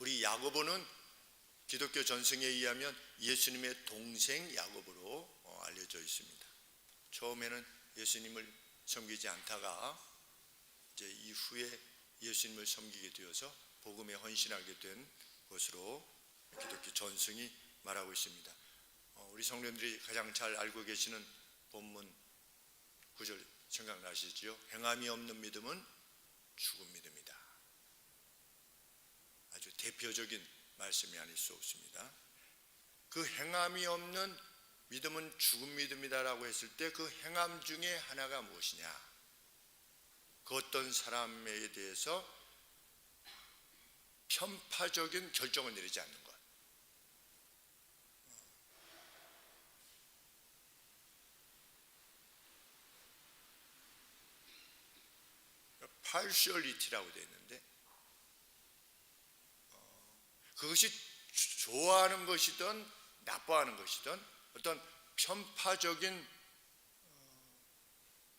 우리 야고보는 기독교 전승에 의하면 예수님의 동생 야고보로 알려져 있습니다. 처음에는 예수님을 섬기지 않다가 이제 이후에 예수님을 섬기게 되어서 복음에 헌신하게 된 것으로 기독교 전승이 말하고 있습니다. 우리 성도님들이 가장 잘 알고 계시는 본문 구절 생각나시지요? 행함이 없는 믿음은 죽은 믿음이다. 아주 대표적인 말씀이 아닐 수 없습니다. 그 행함이 없는 믿음은 죽은 믿음이다라고 했을 때 그 행함 중에 하나가 무엇이냐? 그 어떤 사람에 대해서 편파적인 결정을 내리지 않는 것. partiality라고 되어 있는데 그것이 좋아하는 것이든 나빠하는 것이든 어떤 편파적인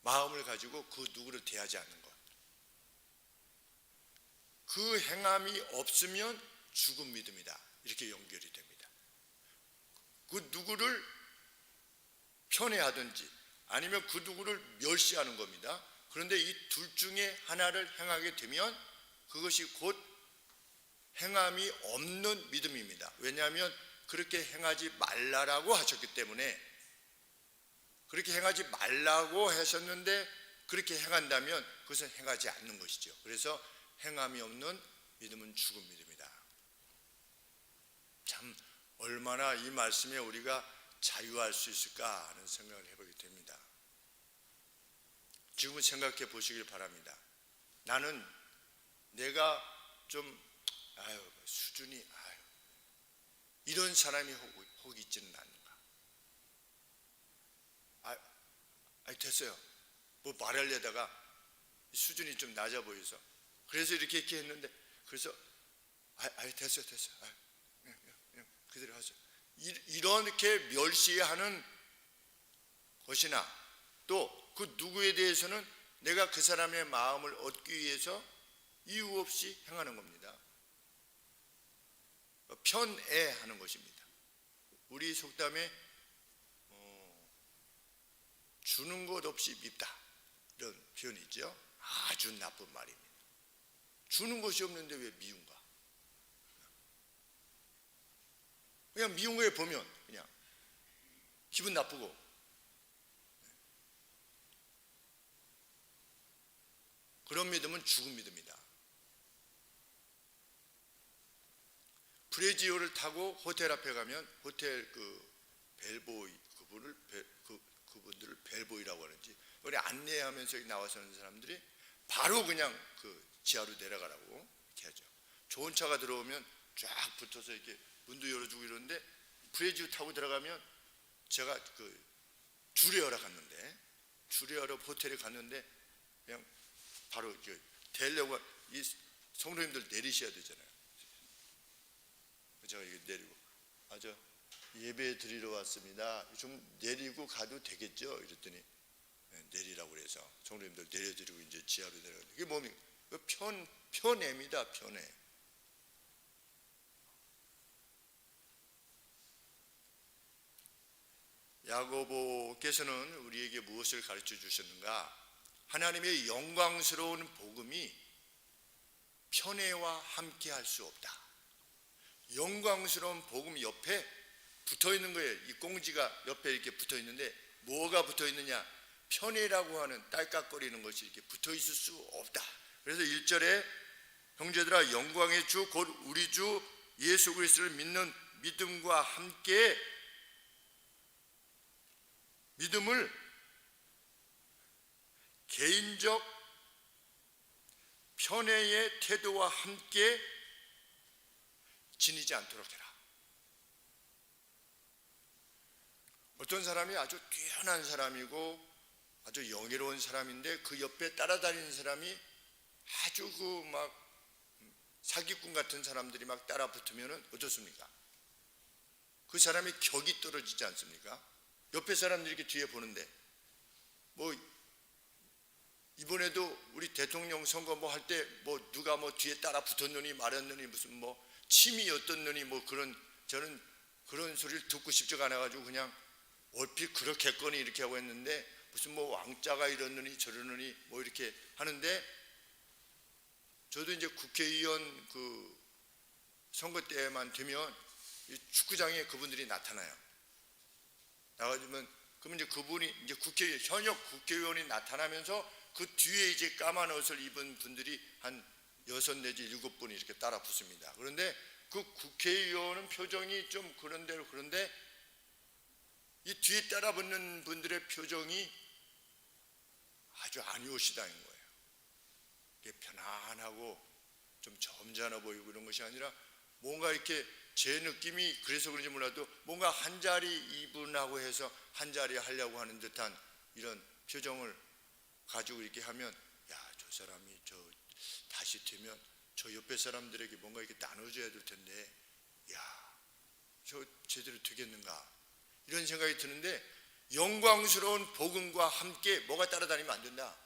마음을 가지고 그 누구를 대하지 않는 것. 그 행함이 없으면 죽은 믿음이다. 이렇게 연결이 됩니다. 그 누구를 편애하든지 아니면 그 누구를 멸시하는 겁니다. 그런데 이 둘 중에 하나를 행하게 되면 그것이 곧 행함이 없는 믿음입니다. 왜냐하면 그렇게 행하지 말라라고 하셨기 때문에, 그렇게 행하지 말라고 하셨는데 그렇게 행한다면 그것은 행하지 않는 것이죠. 그래서 행함이 없는 믿음은 죽은 믿음이다. 참 얼마나 이 말씀에 우리가 자유할 수 있을까 하는 생각을 해보게 됩니다. 지금은 생각해 보시길 바랍니다. 나는 내가 좀 수준이 이런 사람이 혹 있지는 않는가? 됐어요. 뭐 말하려다가 수준이 좀 낮아 보여서 그래서 이렇게 했는데, 그래서 됐어요. 그냥 그대로 하죠. 이렇게 멸시하는 것이나 또 그 누구에 대해서는 내가 그 사람의 마음을 얻기 위해서 이유 없이 행하는 겁니다. 편애하는 것입니다. 우리 속담에 주는 것 없이 밉다, 이런 표현이죠. 아주 나쁜 말입니다. 주는 것이 없는데 왜 미운가? 그냥 미운 거에 보면 그냥 기분 나쁘고, 그런 믿음은 죽은 믿음이다. 프레지오를 타고 호텔 앞에 가면 호텔 그 벨보이 그분들을 벨보이라고 하는지 우리 안내하면서 나와서 하는 사람들이 바로 그냥 그 지하로 내려가라고 이렇게 하죠. 좋은 차가 들어오면 쫙 붙어서 이렇게 문도 열어주고 이러는데, 프레지오 타고 들어가면 제가 그 주례하러 갔는데, 주례하러 호텔에 갔는데 그냥 바로 이렇게 대려고, 이 성도님들 내리셔야 되잖아요. 제가 이거 내리고 예배 드리러 왔습니다. 좀 내리고 가도 되겠죠? 이랬더니 내리라고 그래서 성도님들 내려드리고 이제 지하로 내려가는데, 이게 뭡니까? 편애입니다. 편애. 야고보께서는 우리에게 무엇을 가르쳐 주셨는가? 하나님의 영광스러운 복음이 편애와 함께 할 수 없다. 영광스러운 복음 옆에 붙어 있는 거예요. 이 꽁지가 옆에 이렇게 붙어 있는데 뭐가 붙어 있느냐? 편애라고 하는 딸깍거리는 것이 이렇게 붙어 있을 수 없다. 그래서 1절에 형제들아 영광의 주 곧 우리 주 예수 그리스도를 믿는 믿음과 함께 믿음을 개인적 편애의 태도와 함께 지니지 않도록 해라. 어떤 사람이 아주 뛰어난 사람이고 아주 영예로운 사람인데 그 옆에 따라다니는 사람이 아주 그 막 사기꾼 같은 사람들이 막 따라 붙으면 어떻습니까? 그 사람이 격이 떨어지지 않습니까? 옆에 사람들이 이렇게 뒤에 보는데, 뭐 이번에도 우리 대통령 선거 뭐 할 때 뭐 누가 뭐 뒤에 따라 붙었느니 말았느니 무슨 뭐 침이 어떻느니 뭐 그런, 저는 그런 소리를 듣고 싶지가 않아가지고 그냥 얼핏 그렇겠거니 이렇게 하고 했는데, 무슨 뭐 왕자가 이러느니 저러느니 뭐 이렇게 하는데, 저도 이제 국회의원 그 선거 때만 되면 이 축구장에 그분들이 나타나요. 나가주면, 그러면 이제 그분이 이제 현역 국회의원이 나타나면서 그 뒤에 이제 까만 옷을 입은 분들이 한 6 내지 7분이 이렇게 따라 붙습니다. 그런데 그 국회의원은 표정이 좀 그런데 이 뒤에 따라 붙는 분들의 표정이 아주 아니오시다는 거예요. 이게 편안하고 좀 점잖아 보이고 이런 것이 아니라, 뭔가 이렇게 제 느낌이 그래서 그런지 몰라도 뭔가 한 자리 이분하고 해서 한 자리 하려고 하는 듯한 이런 표정을 가지고 이렇게 하면, 야, 저 사람이 저 다시 되면 저 옆에 사람들에게 뭔가 이렇게 나눠줘야 될 텐데, 야, 저 제대로 되겠는가, 이런 생각이 드는데, 영광스러운 복음과 함께 뭐가 따라다니면 안 된다?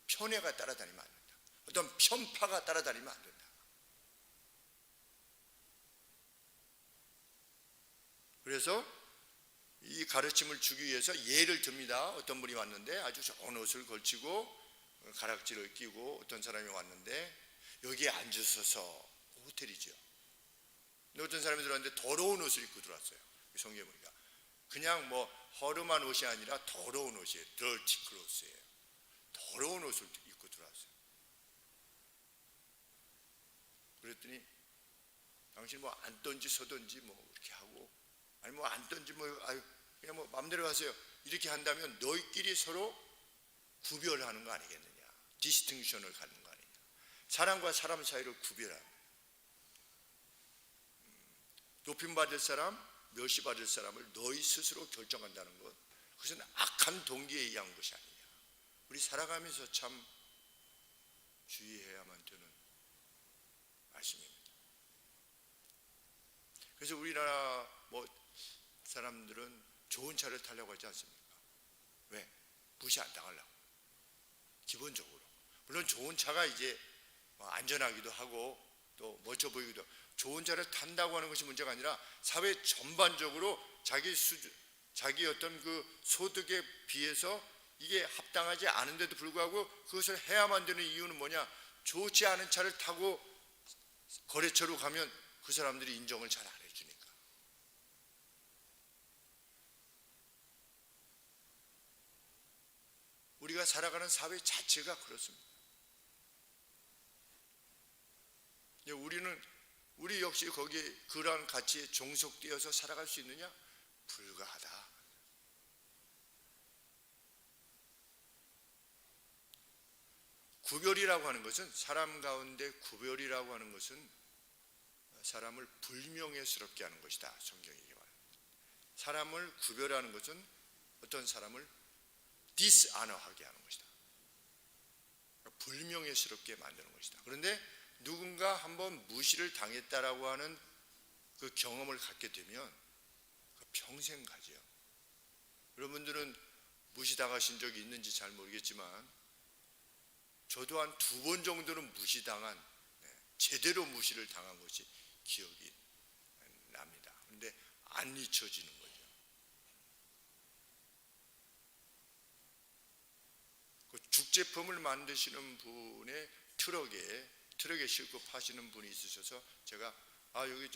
편애가 따라다니면 안 된다. 어떤 편파가 따라다니면 안 된다. 그래서 이 가르침을 주기 위해서 예를 듭니다. 어떤 분이 왔는데 아주 좋은 옷을 걸치고 가락지를 끼고 어떤 사람이 왔는데, 여기에 앉으셔서, 호텔이죠. 근데 어떤 사람이 들어왔는데 더러운 옷을 입고 들어왔어요. 성경에 보니까 그냥 뭐 허름한 옷이 아니라 더러운 옷이에요. dirty cloths예요. 더러운 옷을 입고 들어왔어요. 그랬더니, 당신 뭐 앉든지 서든지 뭐 이렇게 하고, 아니 뭐 앉든지 뭐 아유 그냥 뭐 마음대로 하세요, 이렇게 한다면 너희끼리 서로 구별하는 거 아니겠느냐, 디스팅션을 갖는 거 아니냐, 사람과 사람 사이를 구별하는, 높임받을 사람, 멸시받을 사람을 너희 스스로 결정한다는 것, 그것은 악한 동기에 의한 것이 아니냐. 우리 살아가면서 참 주의해야만 되는 말씀입니다. 그래서 우리나라 뭐 사람들은 좋은 차를 타려고 하지 않습니까? 왜? 무시 안 당하려고. 기본적으로 물론 좋은 차가 이제 안전하기도 하고 또 멋져 보이기도 하고, 좋은 차를 탄다고 하는 것이 문제가 아니라 사회 전반적으로 자기 어떤 그 소득에 비해서 이게 합당하지 않은데도 불구하고 그것을 해야만 되는 이유는 뭐냐? 좋지 않은 차를 타고 거래처로 가면 그 사람들이 인정을 잘 안 해주니까. 우리가 살아가는 사회 자체가 그렇습니다. 우리 역시 거기에 그러한 가치에 종속되어서 살아갈 수 있느냐? 불가하다. 구별이라고 하는 것은, 사람 가운데 구별이라고 하는 것은 사람을 불명예스럽게 하는 것이다. 성경이 말합니다. 사람을 구별하는 것은 어떤 사람을 디스아너하게 하는 것이다. 불명예스럽게 만드는 것이다. 그런데 누군가 한번 무시를 당했다라고 하는 그 경험을 갖게 되면 평생 가죠. 여러분들은 무시당하신 적이 있는지 잘 모르겠지만, 저도 한 2번 정도는 무시당한, 제대로 무시를 당한 것이 기억이 납니다. 그런데 안 잊혀지는 거죠. 그 죽제품을 만드시는 분의 트럭에 싣고 파시는 분이 있으셔서, 제가 여기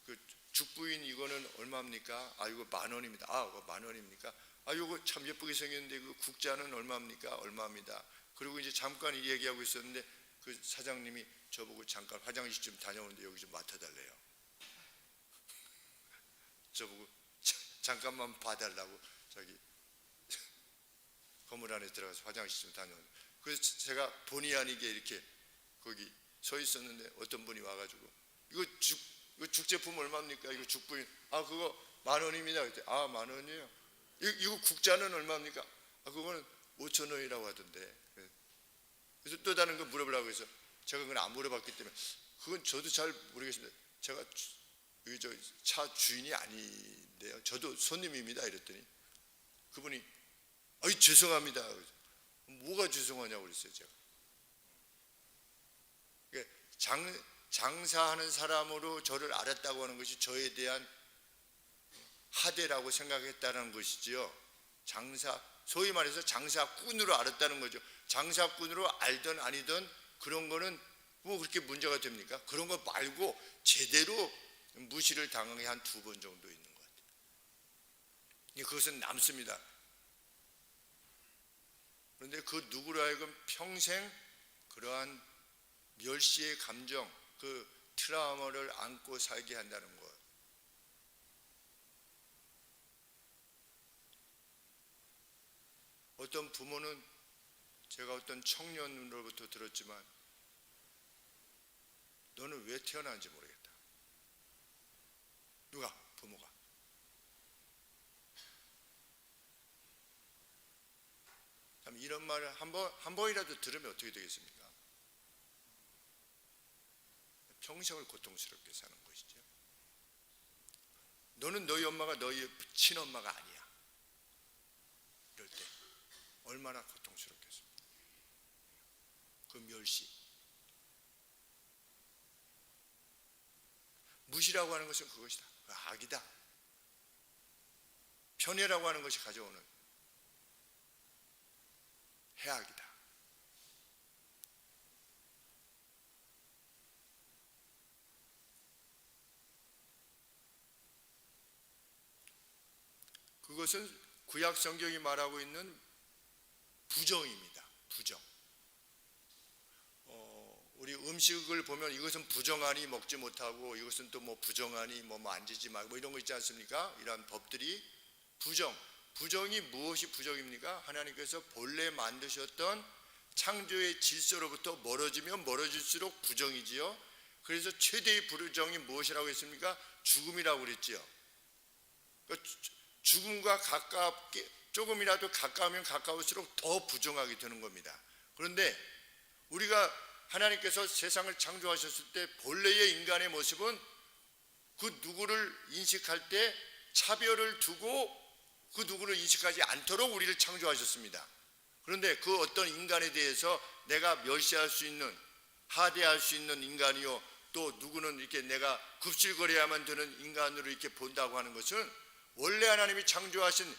그 죽부인 이거는 얼마입니까? 이거 10,000원입니다. 이거 10,000원입니까? 이거 참 예쁘게 생겼는데 그 국자는 얼마입니까? 얼마입니다. 그리고 이제 잠깐 얘기하고 있었는데 그 사장님이 저보고 잠깐 화장실 좀 다녀오는데 여기 좀 맡아달래요. 저보고 잠깐만 봐달라고 저기 건물 안에 들어가서 화장실 좀 다녀오는데, 그래서 제가 본의 아니게 이렇게 거기 서 있었는데 어떤 분이 와가지고 이거 죽제품 얼마입니까? 이거 죽부인 그거 10,000원입니다. 그때 10,000원이에요. 이거 국자는 얼마입니까? 그거는 5,000원이라고 하던데. 그래서 또 다른 거 물어보려고 해서 제가 그건 안 물어봤기 때문에 그건 저도 잘 모르겠습니다. 제가 여기 차 주인이 아닌데요, 저도 손님입니다. 이랬더니 그분이 죄송합니다. 뭐가 죄송하냐고 그랬어요. 제가 장사하는 사람으로 저를 알았다고 하는 것이 저에 대한 하대라고 생각했다는 것이지요. 소위 말해서 장사꾼으로 알았다는 거죠. 장사꾼으로 알든 아니든 그런 거는 뭐 그렇게 문제가 됩니까? 그런 거 말고 제대로 무시를 당한 게 한 2번 정도 있는 것 같아요. 그것은 남습니다. 그런데 그 누구로 하여금 평생 그러한 멸시의 감정, 그 트라우마를 안고 살게 한다는 것. 어떤 부모는 제가 어떤 청년으로부터 들었지만 너는 왜 태어난지 모르겠다. 누가? 부모가. 참 이런 말을 한 번이라도 들으면 어떻게 되겠습니까? 평생을 고통스럽게 사는 것이죠. 너는 너희 엄마가 너희 친엄마가 아니야. 이럴 때 얼마나 고통스럽겠습니까? 그 멸시. 무시라고 하는 것은 그것이다. 그 악이다. 편애라고 하는 것이 가져오는 해악이다. 그것은 구약 성경이 말하고 있는 부정입니다. 부정. 우리 음식을 보면 이것은 부정하니 먹지 못하고 이것은 또 뭐 부정하니 뭐 만지지 말고 뭐 이런 거 있지 않습니까? 이러한 법들이 부정이 무엇이 부정입니까? 하나님께서 본래 만드셨던 창조의 질서로부터 멀어지면 멀어질수록 부정이지요. 그래서 최대의 부정이 무엇이라고 했습니까? 죽음이라고 그랬지요. 그러니까 죽음과 가깝게 조금이라도 가까우면 가까울수록 더 부정하게 되는 겁니다. 그런데 우리가 하나님께서 세상을 창조하셨을 때 본래의 인간의 모습은 그 누구를 인식할 때 차별을 두고 그 누구를 인식하지 않도록 우리를 창조하셨습니다. 그런데 그 어떤 인간에 대해서 내가 멸시할 수 있는, 하대할 수 있는 인간이요, 또 누구는 이렇게 내가 급실거려야만 되는 인간으로 이렇게 본다고 하는 것은 원래 하나님이 창조하신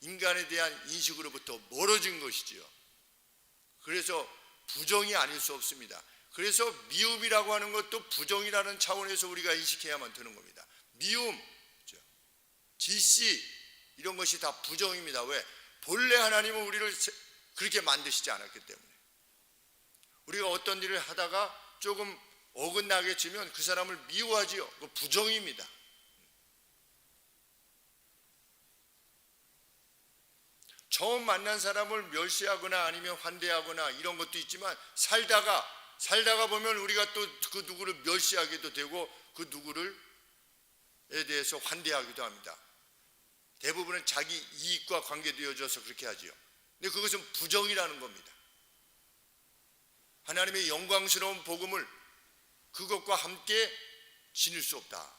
인간에 대한 인식으로부터 멀어진 것이지요. 그래서 부정이 아닐 수 없습니다. 그래서 미움이라고 하는 것도 부정이라는 차원에서 우리가 인식해야만 되는 겁니다. 미움, 질시 이런 것이 다 부정입니다. 왜? 본래 하나님은 우리를 그렇게 만드시지 않았기 때문에. 우리가 어떤 일을 하다가 조금 어긋나게 지면 그 사람을 미워하지요. 그 부정입니다. 처음 만난 사람을 멸시하거나 아니면 환대하거나 이런 것도 있지만 살다가 보면 우리가 또 그 누구를 멸시하기도 되고 그 누구를에 대해서 환대하기도 합니다. 대부분은 자기 이익과 관계되어져서 그렇게 하지요. 근데 그것은 부정이라는 겁니다. 하나님의 영광스러운 복음을 그것과 함께 지닐 수 없다.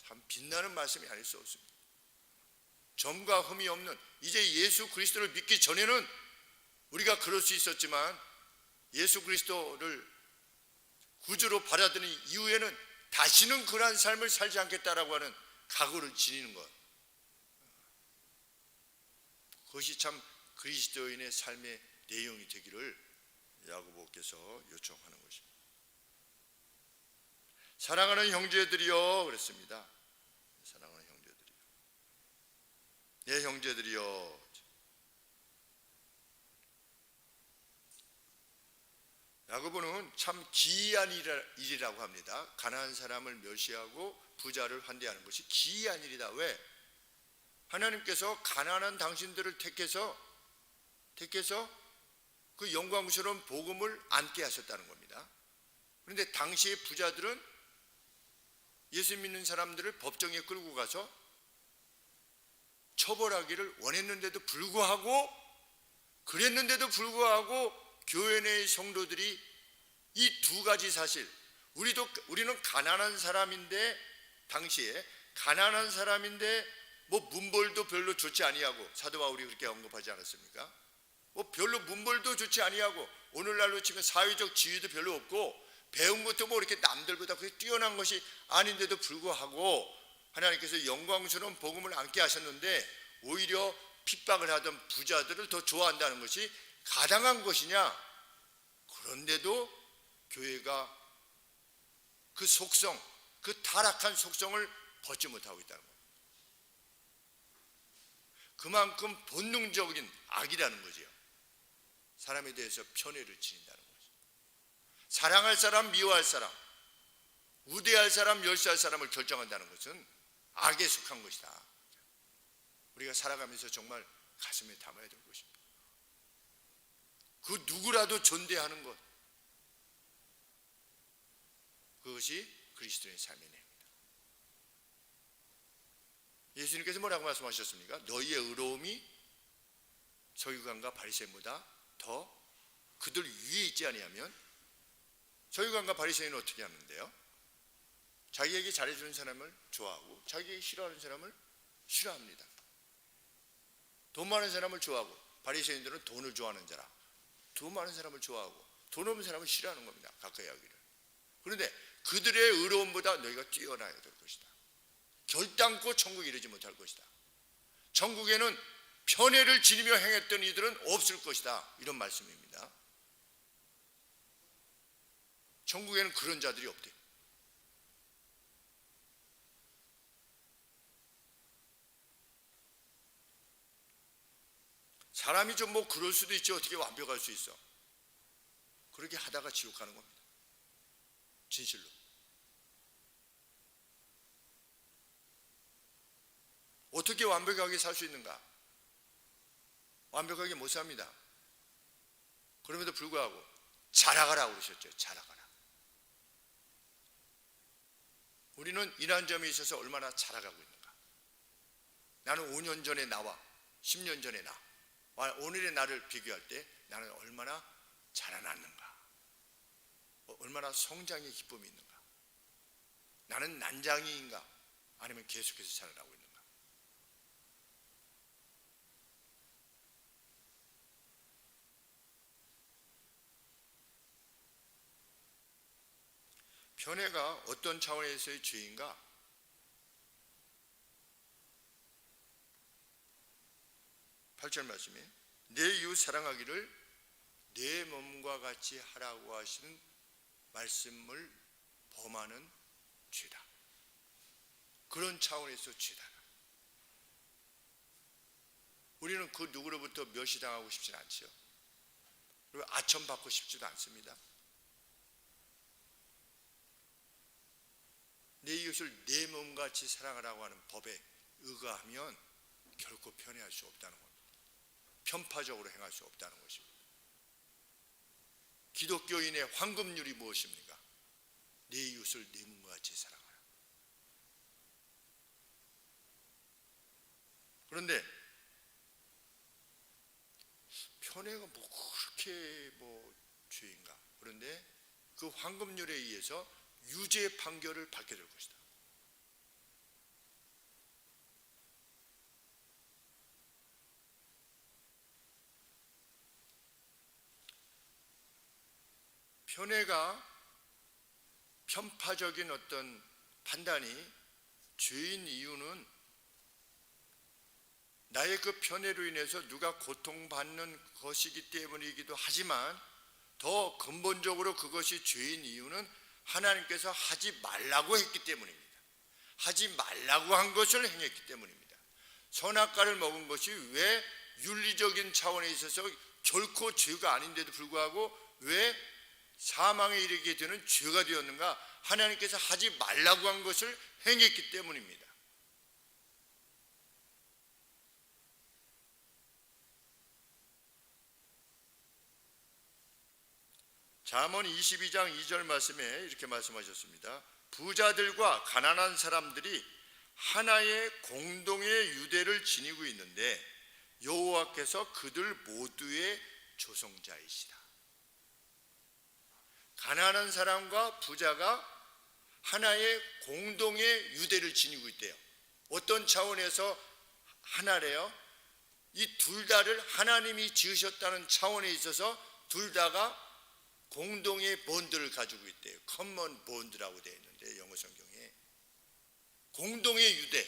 참 빛나는 말씀이 아닐 수 없습니다. 점과 흠이 없는, 이제 예수 그리스도를 믿기 전에는 우리가 그럴 수 있었지만 예수 그리스도를 구주로 받아들인 이후에는 다시는 그러한 삶을 살지 않겠다라고 하는 각오를 지니는 것, 그것이 참 그리스도인의 삶의 내용이 되기를 야고보께서 요청하는 것입니다. 사랑하는 형제들이여 그랬습니다. 사랑하는 형제들이여, 내 형제들이여. 야고보는 참 기이한 일이라고 합니다. 가난한 사람을 멸시하고 부자를 환대하는 것이 기이한 일이다. 왜? 하나님께서 가난한 당신들을 택해서 그 영광스러운 복음을 안게 하셨다는 겁니다. 그런데 당시의 부자들은 예수 믿는 사람들을 법정에 끌고 가서 처벌하기를 원했는데도 불구하고, 교회 내의 성도들이 이 두 가지 사실, 우리는 가난한 사람인데, 당시에 가난한 사람인데 뭐 문벌도 별로 좋지 아니하고, 사도 바울이 그렇게 언급하지 않았습니까? 뭐 별로 문벌도 좋지 아니하고, 오늘날로 치면 사회적 지위도 별로 없고, 배운 것도 뭐 이렇게 남들보다 그렇게 뛰어난 것이 아닌데도 불구하고 하나님께서 영광스러운 복음을 안게 하셨는데 오히려 핍박을 하던 부자들을 더 좋아한다는 것이 가당한 것이냐? 그런데도 교회가 그 속성, 그 타락한 속성을 벗지 못하고 있다는 겁니다. 그만큼 본능적인 악이라는 거죠. 사람에 대해서 편애를 지닌다는 거죠. 사랑할 사람, 미워할 사람, 우대할 사람, 멸시할 사람을 결정한다는 것은 악에 속한 것이다. 우리가 살아가면서 정말 가슴에 담아야 될 것입니다. 그 누구라도 존대하는 것, 그것이 그리스도의 삶의 내용입니다. 예수님께서 뭐라고 말씀하셨습니까? 너희의 의로움이 서기관과 바리새인보다 더 그들 위에 있지 아니하면. 서기관과 바리새인은 어떻게 하는데요? 자기에게 잘해주는 사람을 좋아하고 자기에게 싫어하는 사람을 싫어합니다. 돈 많은 사람을 좋아하고, 바리새인들은 돈을 좋아하는 자라 돈 많은 사람을 좋아하고 돈 없는 사람을 싫어하는 겁니다. 가까이 하기를. 그런데 그들의 의로움보다 너희가 뛰어나야 될 것이다. 결단코 천국에 이르지 못할 것이다. 천국에는 편애를 지니며 행했던 이들은 없을 것이다. 이런 말씀입니다. 천국에는 그런 자들이 없대요. 사람이 좀 뭐 그럴 수도 있지 어떻게 완벽할 수 있어. 그렇게 하다가 지옥 가는 겁니다. 진실로. 어떻게 완벽하게 살 수 있는가? 완벽하게 못 삽니다. 그럼에도 불구하고 자라가라 그러셨죠. 자라가라. 우리는 이러한 점에 있어서 얼마나 자라가고 있는가? 나는 5년 전에 나와 10년 전에 나, 오늘의 나를 비교할 때 나는 얼마나 자라났는가? 얼마나 성장의 기쁨이 있는가? 나는 난장이인가? 아니면 계속해서 자라나고 있는가? 편애가 어떤 차원에서의 죄인가? 8절 말씀에 내 이웃 사랑하기를 내 몸과 같이 하라고 하시는 말씀을 범하는 죄다. 그런 차원에서 죄다. 우리는 그 누구로부터 멸시당하고 싶지는 않죠. 그리고 아첨받고 싶지도 않습니다. 내 이웃을 내 몸같이 사랑하라고 하는 법에 의거하면 결코 편애할 수 없다는 겁니다. 편파적으로 행할 수 없다는 것입니다. 기독교인의 황금률이 무엇입니까? 내 이웃을 내 몸과 같이 사랑하라. 그런데 편애가 뭐 그렇게 뭐 죄인가? 그런데 그 황금률에 의해서 유죄 판결을 받게 될 것이다. 편애가 편파적인 어떤 판단이 죄인 이유는 나의 그 편애로 인해서 누가 고통받는 것이기 때문이기도 하지만 더 근본적으로 그것이 죄인 이유는 하나님께서 하지 말라고 했기 때문입니다. 하지 말라고 한 것을 행했기 때문입니다. 선악과를 먹은 것이 왜 윤리적인 차원에 있어서 결코 죄가 아닌데도 불구하고 왜 사망에 이르게 되는 죄가 되었는가? 하나님께서 하지 말라고 한 것을 행했기 때문입니다. 잠언 22장 2절 말씀에 이렇게 말씀하셨습니다. 부자들과 가난한 사람들이 하나의 공동의 유대를 지니고 있는데 여호와께서 그들 모두의 조성자이시다. 가난한 사람과 부자가 하나의 공동의 유대를 지니고 있대요. 어떤 차원에서 하나래요? 이 둘 다를 하나님이 지으셨다는 차원에 있어서 둘 다가 공동의 본드를 가지고 있대요. 커먼 본드라고 되어 있는데 영어 성경에 공동의 유대.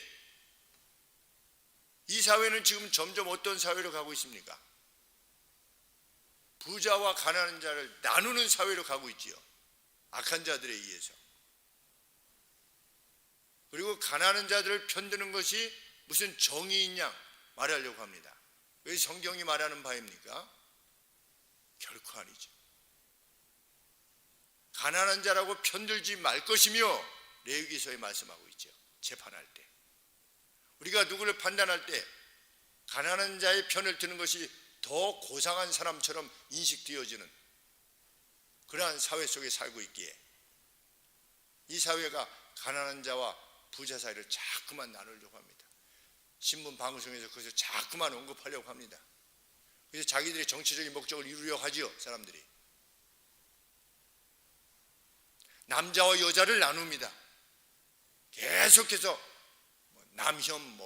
이 사회는 지금 점점 어떤 사회로 가고 있습니까? 부자와 가난한 자를 나누는 사회로 가고 있지요. 악한 자들에 의해서. 그리고 가난한 자들을 편드는 것이 무슨 정의인 양 말하려고 합니다. 왜 성경이 말하는 바입니까? 결코 아니죠. 가난한 자라고 편들지 말 것이며 레위기서에 말씀하고 있죠. 재판할 때 우리가 누구를 판단할 때 가난한 자의 편을 드는 것이 더 고상한 사람처럼 인식되어지는 그러한 사회 속에 살고 있기에 이 사회가 가난한 자와 부자 사이를 자꾸만 나누려고 합니다. 신문 방송에서 그것을 자꾸만 언급하려고 합니다. 그래서 자기들의 정치적인 목적을 이루려고 하지요. 사람들이 남자와 여자를 나눕니다. 계속해서 남혐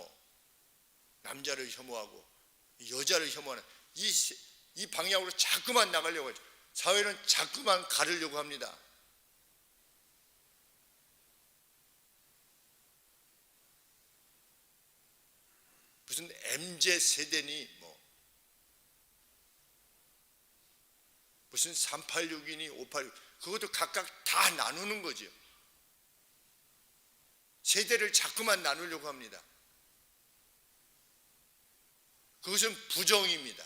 남자를 혐오하고 여자를 혐오하는 이 방향으로 자꾸만 나가려고 하죠. 사회는 자꾸만 가르려고 합니다. 무슨 MZ 세대니 무슨 386이니 586 그것도 각각 다 나누는 거죠. 세대를 자꾸만 나누려고 합니다. 그것은 부정입니다.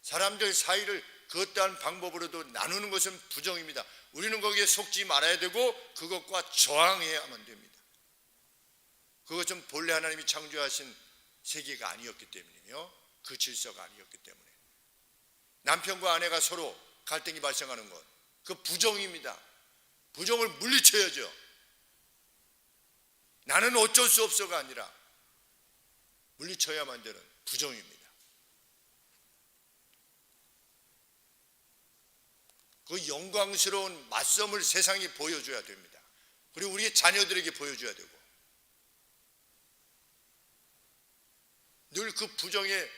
사람들 사이를 그것다한 방법으로도 나누는 것은 부정입니다. 우리는 거기에 속지 말아야 되고 그것과 저항해야만 됩니다. 그것은 본래 하나님이 창조하신 세계가 아니었기 때문이에요. 그 질서가 아니었기 때문에 남편과 아내가 서로 갈등이 발생하는 것, 그 부정입니다. 부정을 물리쳐야죠. 나는 어쩔 수 없어가 아니라 물리쳐야만 되는 부정입니다. 그 영광스러운 맞섬을 세상에 보여줘야 됩니다. 그리고 우리의 자녀들에게 보여줘야 되고 늘 그 부정에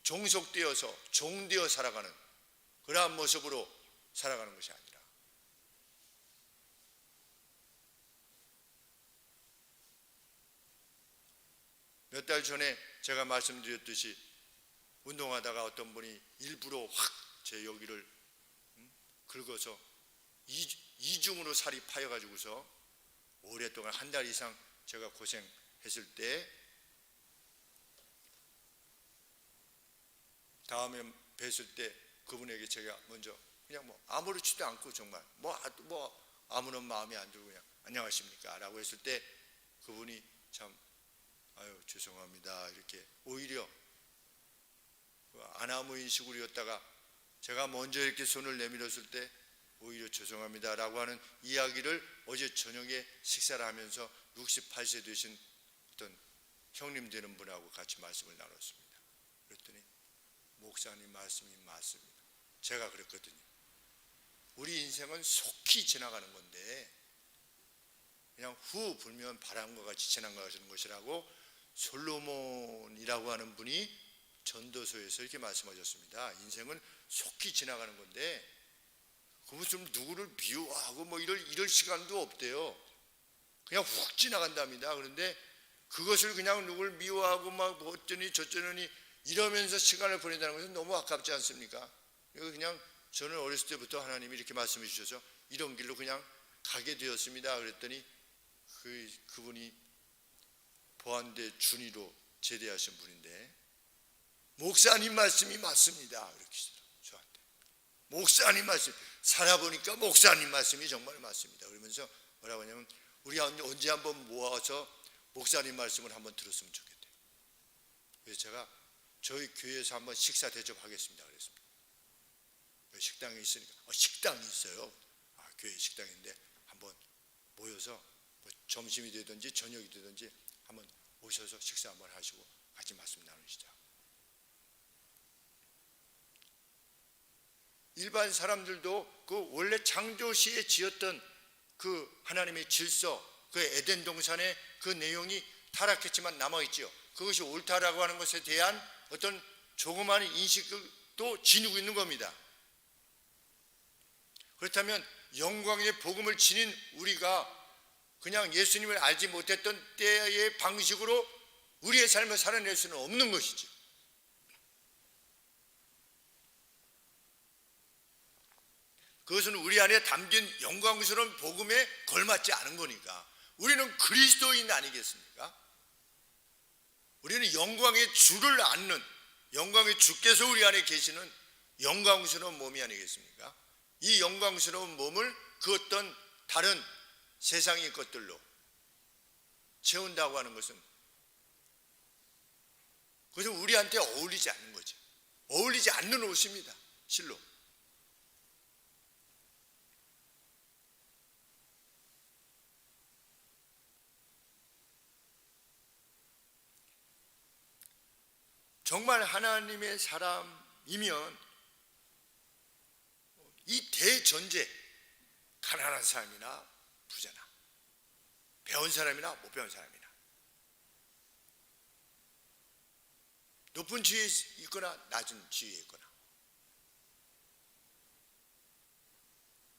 종속되어서 종되어 살아가는 그러한 모습으로 살아가는 것이 아니라 몇 달 전에 제가 말씀드렸듯이 운동하다가 어떤 분이 일부러 확 제 여기를 긁어서 이중으로 살이 파여가지고서 오랫동안 한 달 이상 제가 고생했을 때 다음에 뵀을 때 그분에게 제가 먼저 그냥 아무렇지도 않고 정말 아무런 마음이 안 들고 그냥 안녕하십니까 라고 했을 때 그분이 참 아유 죄송합니다 이렇게 오히려 아나무인 식으로였다가 제가 먼저 이렇게 손을 내밀었을 때 오히려 죄송합니다 라고 하는 이야기를 어제 저녁에 식사를 하면서 68세 되신 어떤 형님 되는 분하고 같이 말씀을 나눴습니다. 그랬더니 목사님 말씀이 맞습니다. 제가 그랬거든요. 우리 인생은 속히 지나가는 건데 그냥 후 불면 바람과 같이 지나가는 것이라고 솔로몬이라고 하는 분이 전도서에서 이렇게 말씀하셨습니다. 인생은 속히 지나가는 건데 그 무슨 누구를 미워하고 이럴 시간도 없대요. 그냥 훅 지나간답니다. 그런데 그것을 그냥 누구를 미워하고 어쩌니 저쩌니 이러면서 시간을 보낸다는 것은 너무 아깝지 않습니까? 그냥 저는 어렸을 때부터 하나님이 이렇게 말씀해 주셔서 이런 길로 그냥 가게 되었습니다. 그랬더니 그분이 보안대 준위로 제대하신 분인데 목사님 말씀이 맞습니다. 이렇게 저한테 목사님 말씀 살아보니까 목사님 말씀이 정말 맞습니다. 그러면서 뭐라고 하냐면 우리 언제 한번 모아서 목사님 말씀을 한번 들었으면 좋겠대요. 그래서 제가 저희 교회에서 한번 식사 대접하겠습니다. 그랬습니다. 식당이 있으니까 식당이 있어요. 교회 식당인데 한번 모여서 점심이 되든지 저녁이 되든지 한번 오셔서 식사 한번 하시고 같이 말씀 나누시자. 일반 사람들도 그 원래 창조 시에 지었던 그 하나님의 질서, 그 에덴 동산의 그 내용이 타락했지만 남아있죠. 그것이 옳다라고 하는 것에 대한 어떤 조그마한 인식도 지니고 있는 겁니다. 그렇다면 영광의 복음을 지닌 우리가 그냥 예수님을 알지 못했던 때의 방식으로 우리의 삶을 살아낼 수는 없는 것이죠. 그것은 우리 안에 담긴 영광스러운 복음에 걸맞지 않은 거니까. 우리는 그리스도인 아니겠습니까? 우리는 영광의 주를 안는, 영광의 주께서 우리 안에 계시는 영광스러운 몸이 아니겠습니까? 이 영광스러운 몸을 그 어떤 다른 세상의 것들로 채운다고 하는 것은 그것은 우리한테 어울리지 않는 거죠. 어울리지 않는 옷입니다, 실로. 정말 하나님의 사람이면 이 대전제, 가난한 사람이나 부자나 배운 사람이나 못 배운 사람이나 높은 지위에 있거나 낮은 지위에 있거나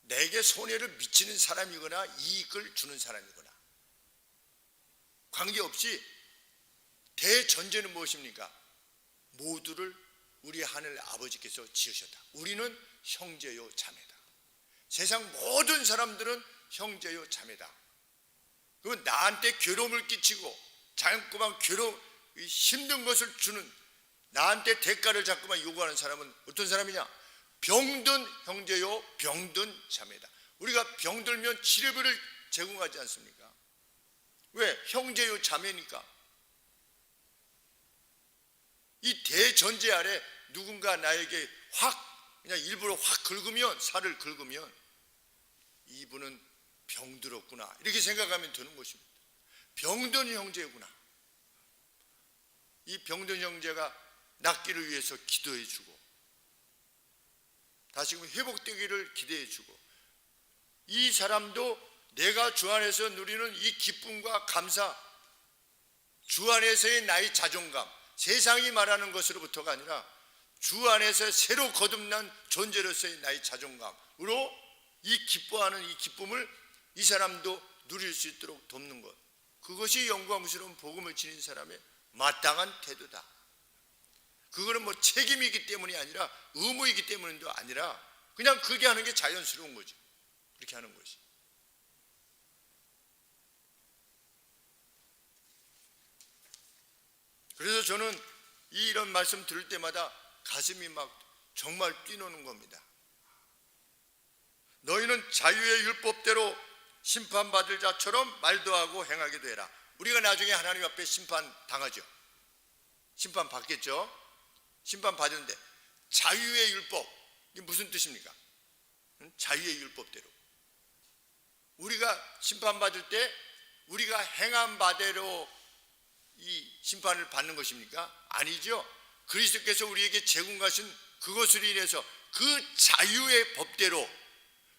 내게 손해를 미치는 사람이거나 이익을 주는 사람이거나 관계없이 대전제는 무엇입니까? 모두를 우리 하늘 아버지께서 지으셨다. 우리는 형제요 자매다. 세상 모든 사람들은 형제요 자매다. 그건 나한테 괴로움을 끼치고 자꾸만 힘든 것을 주는, 나한테 대가를 자꾸만 요구하는 사람은 어떤 사람이냐? 병든 형제요 병든 자매다. 우리가 병들면 치료비를 제공하지 않습니까? 왜? 형제요 자매니까. 이 대전제 아래 누군가 나에게 그냥 일부러 확 긁으면, 살을 긁으면 이분은 병들었구나 이렇게 생각하면 되는 것입니다. 병든 형제구나. 이 병든 형제가 낫기를 위해서 기도해 주고 다시금 회복되기를 기대해 주고, 이 사람도 내가 주 안에서 누리는 이 기쁨과 감사, 주 안에서의 나의 자존감, 세상이 말하는 것으로부터가 아니라 주 안에서 새로 거듭난 존재로서의 나의 자존감으로 이 기뻐하는 이 기쁨을 이 사람도 누릴 수 있도록 돕는 것, 그것이 영광스러운 복음을 지닌 사람의 마땅한 태도다. 그거는 뭐 책임이기 때문이 아니라 의무이기 때문도 아니라 그냥 그렇게 하는 게 자연스러운 거죠. 그렇게 하는 것이. 그래서 저는 이런 말씀 들을 때마다 가슴이 막 정말 뛰노는 겁니다. 너희는 자유의 율법대로 심판받을 자처럼 말도 하고 행하게 되라. 우리가 나중에 하나님 앞에 심판당하죠. 심판받겠죠. 심판받는데 자유의 율법, 이게 무슨 뜻입니까? 자유의 율법대로 우리가 심판받을 때 우리가 행한 바대로 이 심판을 받는 것입니까? 아니죠. 그리스도께서 우리에게 제공하신 그것으로 인해서 그 자유의 법대로,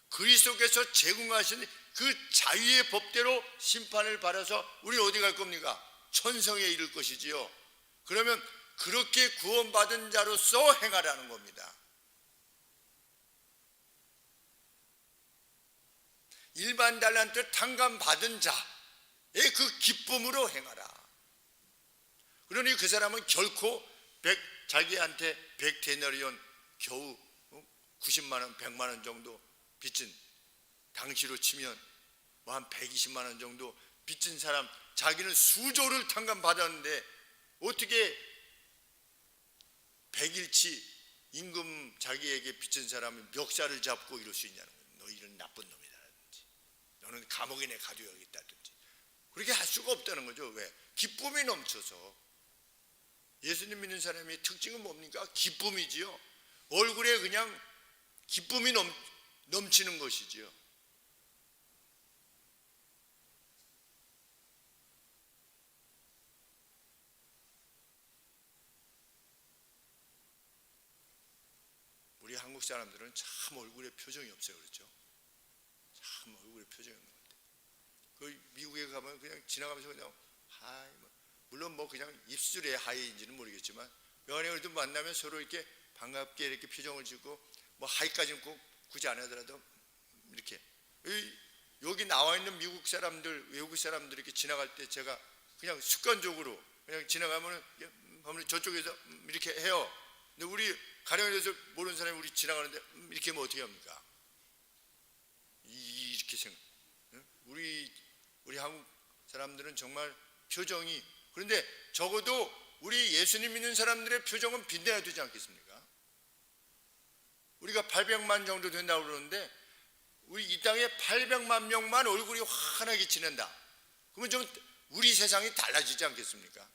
그리스도께서 제공하신 그 자유의 법대로 심판을 받아서 우리 어디 갈 겁니까? 천성에 이를 것이지요. 그러면 그렇게 구원받은 자로서 행하라는 겁니다. 일반 달란트 탕감 받은 자의 그 기쁨으로 행하라. 그러니 그 사람은 결코 자기한테 100데나리온 겨우 90만 원, 100만 원 정도 빚진, 당시로 치면 뭐 한 120만 원 정도 빚진 사람, 자기는 수조를 탕감 받았는데 어떻게 100일치 임금 자기에게 빚진 사람이 멱살을 잡고 이럴 수 있냐는 거예요. 너 이런 나쁜 놈이라든지, 너는 감옥에 내 가둬야겠다든지, 그렇게 할 수가 없다는 거죠. 왜? 기쁨이 넘쳐서. 예수님 믿는 사람의 특징은 뭡니까? 기쁨이지요. 얼굴에 그냥 기쁨이 넘치는 것이지요. 우리 한국 사람들은 참 얼굴에 표정이 없어요. 그렇죠? 참 얼굴에 표정이 없는 것 같아요. 그 미국에 가면 그냥 지나가면서 그냥 하이, 물론 뭐 그냥 입술에 하이인지는 모르겠지만 연예인들도 만나면 서로 이렇게 반갑게 이렇게 표정을 짓고, 뭐 하이까지는 꼭 굳이 안 하더라도 이렇게 여기 나와 있는 미국 사람들, 외국 사람들 이렇게 지나갈 때 제가 그냥 습관적으로 그냥 지나가면은 저쪽에서 이렇게 해요. 근데 우리 가령에서 모르는 사람이 우리 지나가는데 이렇게 하면 어떻게 합니까? 이렇게 생각. 우리 한국 사람들은 정말 표정이, 그런데 적어도 우리 예수님 믿는 사람들의 표정은 빛내야 되지 않겠습니까? 우리가 800만 정도 된다고 그러는데 우리 이 땅에 800만 명만 얼굴이 환하게 지낸다. 그러면 좀 우리 세상이 달라지지 않겠습니까?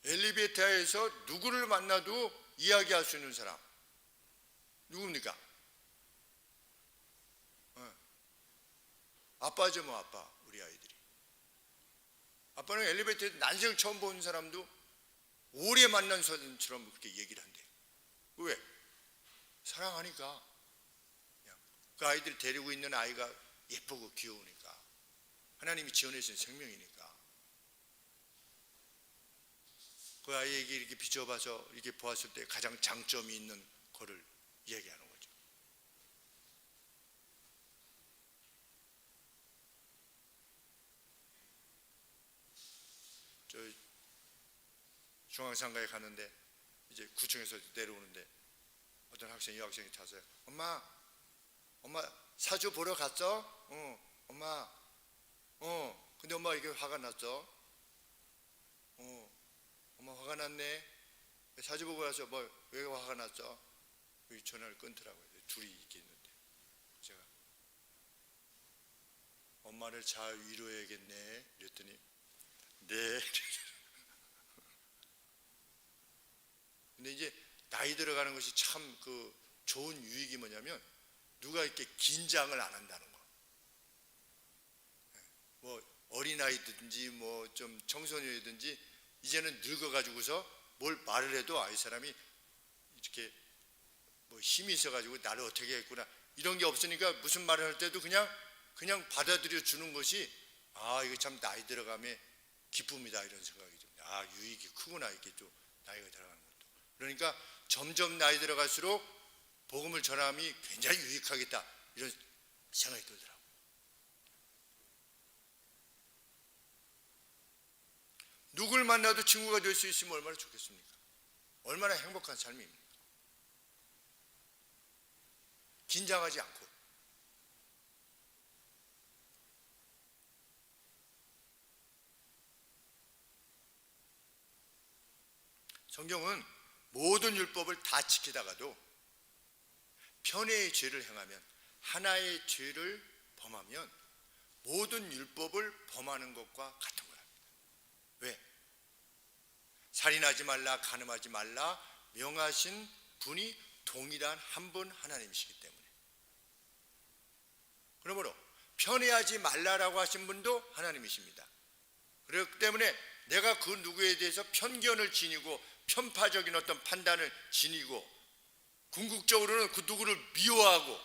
엘리베이터에서 누구를 만나도 이야기할 수 있는 사람 누굽니까? 아빠죠, 뭐. 아빠. 우리 아이들이. 아빠는 엘리베이터에서 난생 처음 본 사람도 오래 만난 사람처럼 그렇게 얘기를 한대요. 왜? 사랑하니까. 그 아이들 데리고 있는 아이가 예쁘고 귀여우니까. 하나님이 지어내신 생명이니까. 그 아이에게 이렇게 비춰봐서 이렇게 보았을 때 가장 장점이 있는 거를 얘기하는 거죠. 저 중앙상가에 갔는데 이제 9층에서 내려오는데 어떤 학생이 여학생이 타서요. 엄마 사주 보러 갔어? 엄마. 근데 엄마 이게 화가 났어? 엄마 화가 났네. 사주 보고 와서 왜 화가 났어? 전화를 끊더라고요. 둘이 이렇게 있는데 제가 엄마를 잘 위로해야겠네 이랬더니 네. 근데 이제 나이 들어가는 것이 참 그 좋은 유익이 뭐냐면 누가 이렇게 긴장을 안 한다는 거. 뭐 어린아이든지 뭐 좀 청소년이든지 이제는 늙어가지고서 뭘 말을 해도 이 사람이 이렇게 뭐 힘이 있어가지고 나를 어떻게 했구나 이런 게 없으니까 무슨 말을 할 때도 그냥 받아들여 주는 것이 이거 참 나이 들어가면 기쁨이다 이런 생각이 듭니다. 유익이 크구나 이렇게 좀 나이가 들어가는 것도. 그러니까 점점 나이 들어갈수록 복음을 전함이 굉장히 유익하겠다 이런 생각이 들더라고요. 누굴 만나도 친구가 될 수 있으면 얼마나 좋겠습니까? 얼마나 행복한 삶입니까? 긴장하지 않고. 성경은 모든 율법을 다 지키다가도 편애의 죄를 행하면, 하나의 죄를 범하면 모든 율법을 범하는 것과 같은 거랍니다. 왜? 살인하지 말라, 간음하지 말라 명하신 분이 동일한 한 분 하나님이시기 때문에. 그러므로 편애하지 말라라고 하신 분도 하나님이십니다. 그렇기 때문에 내가 그 누구에 대해서 편견을 지니고 편파적인 어떤 판단을 지니고 궁극적으로는 그 누구를 미워하고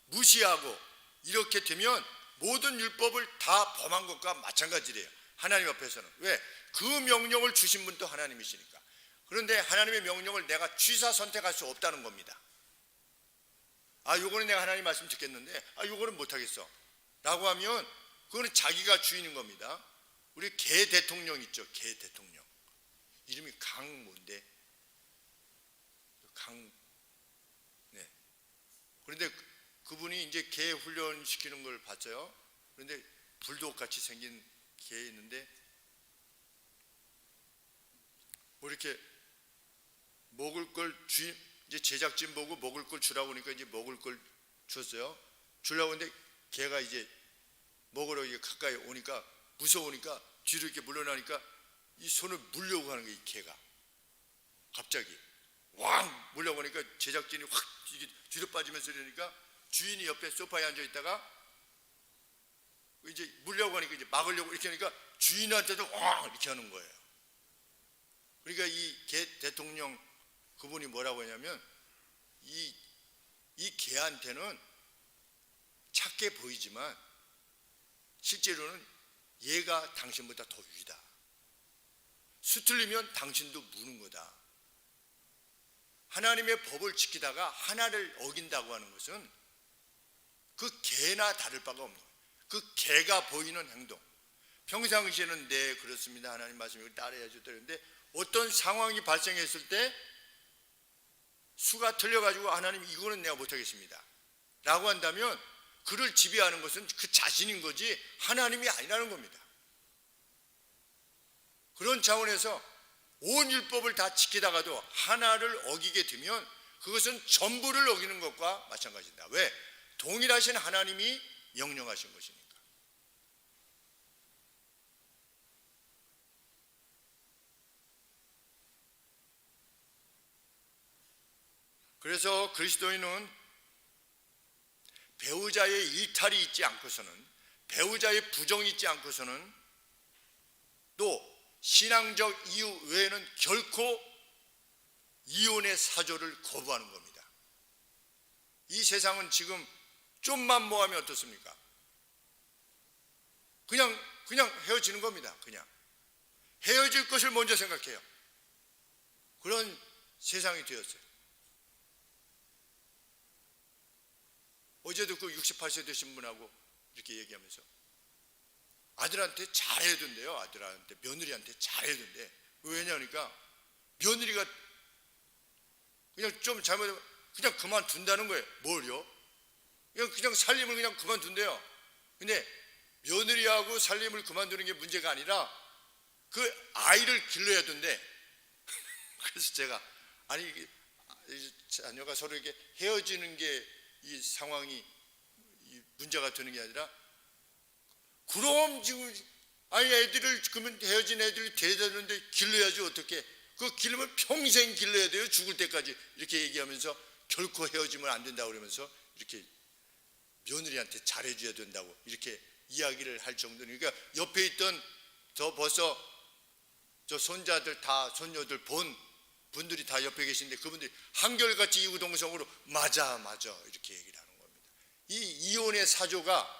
무시하고 이렇게 되면 모든 율법을 다 범한 것과 마찬가지래요. 하나님 앞에서는. 왜? 그 명령을 주신 분도 하나님이시니까. 그런데 하나님의 명령을 내가 취사 선택할 수 없다는 겁니다. 요거는 내가 하나님 말씀 듣겠는데 요거는 못하겠어 라고 하면 그거는 자기가 주인인 겁니다. 우리 개 대통령 있죠. 개 대통령 이름이 뭔데? 네. 그런데 그분이 이제 개 훈련시키는 걸 봤어요. 그런데 불독 같이 생긴 개 있는데 뭐 이렇게 먹을 걸 이제 제작진 보고 먹을 걸 주라고 하니까 이제 먹을 걸 줬어요. 주려고 하는데 개가 이제 먹으러 이게 가까이 오니까 무서우니까 뒤로 이렇게 물러나니까 이 손을 물려고 하는 거예요. 이 개가 갑자기 왕 물려고 하니까 제작진이 확 뒤로 빠지면서 이러니까 주인이 옆에 소파에 앉아 있다가 이제 물려고 하니까 이제 막으려고 이렇게 하니까 주인한테도 왕 이렇게 하는 거예요. 그러니까 이 개 대통령 그분이 뭐라고 하냐면 이 개한테는 착해 보이지만 실제로는 얘가 당신보다 더 위다. 수틀리면 당신도 무는 거다. 하나님의 법을 지키다가 하나를 어긴다고 하는 것은 그 개나 다를 바가 없는 거예요. 그 개가 보이는 행동. 평상시에는 네 그렇습니다, 하나님 말씀을 따라야죠 그런데 어떤 상황이 발생했을 때 수가 틀려가지고 하나님 이거는 내가 못하겠습니다 라고 한다면 그를 지배하는 것은 그 자신인 거지 하나님이 아니라는 겁니다. 그런 차원에서 온 율법을 다 지키다가도 하나를 어기게 되면 그것은 전부를 어기는 것과 마찬가지다. 왜? 동일하신 하나님이 명령하신 것이니까. 그래서 그리스도인은 배우자의 일탈이 있지 않고서는, 배우자의 부정이 있지 않고서는, 또 신앙적 이유 외에는 결코 이혼의 사조를 거부하는 겁니다. 이 세상은 지금 좀만 뭐하면 어떻습니까? 그냥 헤어지는 겁니다. 그냥 헤어질 것을 먼저 생각해요. 그런 세상이 되었어요. 어제도 그 68세 되신 분하고 이렇게 얘기하면서 아들한테 잘해야 된대요. 아들한테, 며느리한테 잘해야 된대. 왜냐니까 며느리가 그냥 좀 잘못하면 그냥 그만둔다는 거예요. 뭘요? 그냥 살림을 그냥 그만둔대요. 근데 며느리하고 살림을 그만두는 게 문제가 아니라 그 아이를 길러야 된대. 그래서 제가 아니 자녀가 서로 이렇게 헤어지는 게 이 상황이 문제가 되는 게 아니라 그럼 지금 아니 애들을 그러면 헤어진 애들이 대되는데 길러야지 어떻게? 그 길르면 평생 길러야 돼요. 죽을 때까지 이렇게 얘기하면서 결코 헤어지면 안 된다고 그러면서 이렇게 며느리한테 잘해줘야 된다고 이렇게 이야기를 할 정도니까 옆에 있던 저 벌써 저 손자들 다 손녀들 본 분들이 다 옆에 계신데 그분들이 한결같이 이구동성으로 맞아 이렇게 얘기를 하는 겁니다. 이 이혼의 사조가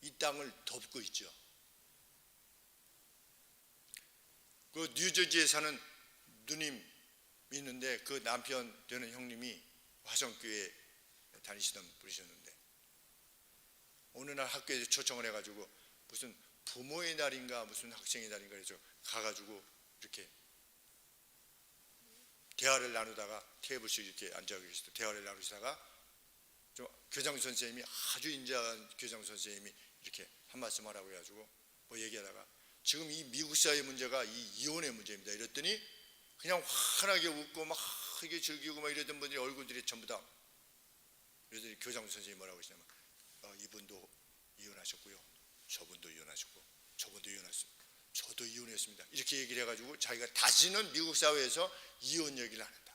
이 땅을 덮고 있죠. 그 뉴저지에 사는 누님 있는데 그 남편 되는 형님이 화성교회 다니시던 분이셨는데 어느 날 학교에 초청을 해가지고 무슨 부모의 날인가 무슨 학생의 날인가 해서 가가지고 이렇게 대화를 나누다가 테이블씩 이렇게 앉아 계시다 대화를 나누시다가 좀 교장 선생님이 아주 인자한 교장 선생님이 이렇게 한 말씀 하라고 해가지고 뭐 얘기하다가 지금 이 미국 사회 문제가 이 이혼의 문제입니다. 이랬더니 그냥 환하게 웃고 막 이게 즐기고 막 이러던 분들이 얼굴들이 전부 다 그래서 교장 선생님이 뭐라고 하시냐면 이분도 이혼하셨고요. 저분도 이혼하셨고 저분도 이혼하셨습니다. 저도 이혼했습니다. 이렇게 얘기를 해가지고 자기가 다시는 미국 사회에서 이혼 얘기를 안 한다.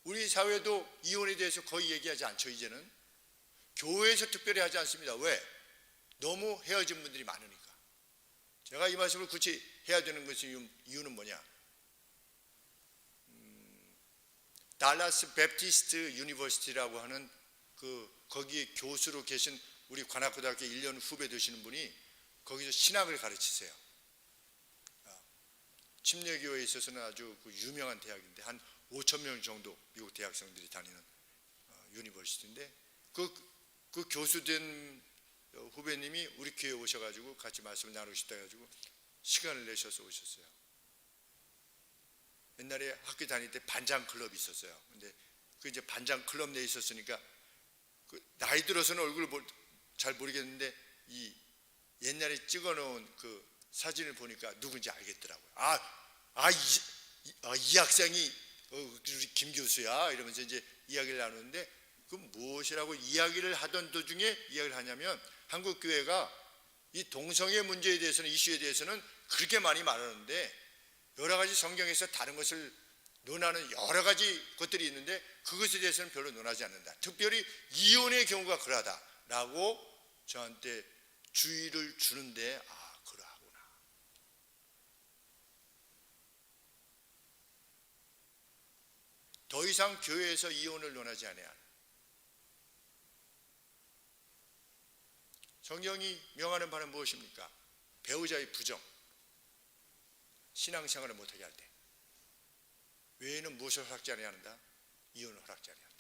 우리 사회도 이혼에 대해서 거의 얘기하지 않죠. 이제는 교회에서 특별히 하지 않습니다. 왜? 너무 헤어진 분들이 많으니까. 제가 이 말씀을 굳이 해야 되는 것이 이유는 뭐냐? 달라스 베프티스트 유니버시티라고 하는 거기에 교수로 계신 우리 관악고등학교 1년 후배 되시는 분이 거기서 신학을 가르치세요. 침례교회에 있어서는 아주 유명한 대학인데 한 5천 명 정도 미국 대학생들이 다니는 유니버시티인데 그 교수된 후배님이 우리 교회에 오셔가지고 같이 말씀을 나누시다 해가지고 시간을 내셔서 오셨어요. 옛날에 학교 다닐 때 반장 클럽이 있었어요. 근데 그 이제 반장 클럽 내에 있었으니까 나이 들어서는 얼굴을 잘 모르겠는데 이 옛날에 찍어놓은 그 사진을 보니까 누군지 알겠더라고요. 이 학생이 우리 김 교수야 이러면서 이제 이야기를 나누는데 그 무엇이라고 이야기를 하던 도중에 이야기를 하냐면 한국 교회가 이 동성애 문제에 대해서는 이슈에 대해서는 그렇게 많이 말하는데 여러 가지 성경에서 다른 것을 논하는 여러 가지 것들이 있는데 그것에 대해서는 별로 논하지 않는다. 특별히 이혼의 경우가 그러하다라고 저한테 주의를 주는데 그러하구나. 더 이상 교회에서 이혼을 논하지 않아야 한다. 성경이 명하는 바는 무엇입니까? 배우자의 부정, 신앙생활을 못하게 할 때 외에는 무엇을 허락지 아니한다? 이혼을 허락지 아니한다.